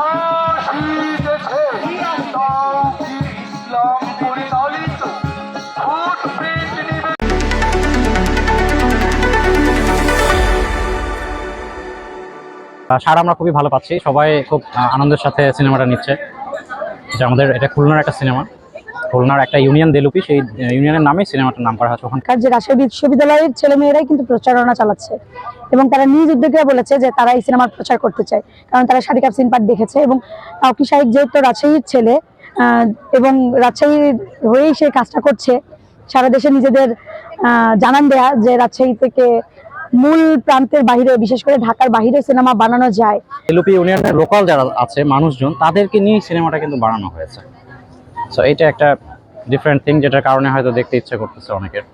আসিতেছে তাওহীদ ইসলাম পরিচালিত ফুটপ্রিন্ট নিবে। সারা আমরা খুবই ভালো পাচ্ছি, সবাই খুব আনন্দের সাথে সিনেমাটা নিচ্ছে। যে আমাদের এটা খুলনার একটা সিনেমা, খুলনার একটা ইউনিয়ন দেলুপি, সেই ইউনিয়নের নামে সিনেমাটার নাম করা হয়েছে। ওখানকার যে রাজশাহী বিশ্ববিদ্যালয়ের ছেলেমেয়েরাই কিন্তু প্রচারণা চালাচ্ছে এবং তারা নিজ উদ্যোগে বলেছে যে তারা এই সিনেমার প্রচার করতে চায়, কারণ তারা শারিক আফসিন পাঠ দেখেছে এবং তাওকি শাহিদ যেহেতু রাজশাহীর ছেলে এবং রাজশাহীর হয়েই সে কাজটা করছে, সারা দেশে নিজেদের জানান দেয়া যে রাজশাহী থেকে মূল প্রান্তের বাহিরে, বিশেষ করে ঢাকার বাহিরে সিনেমা বানানো যায়। দেলুপি ইউনিয়নের লোকাল যারা আছে মানুষজন, তাদেরকে নিয়ে সিনেমাটা কিন্তু বানানো হয়েছে। সো এটা একটা ডিফারেন্ট থিং, যেটার কারণে হয়তো দেখতে ইচ্ছে করতেছে অনেকের।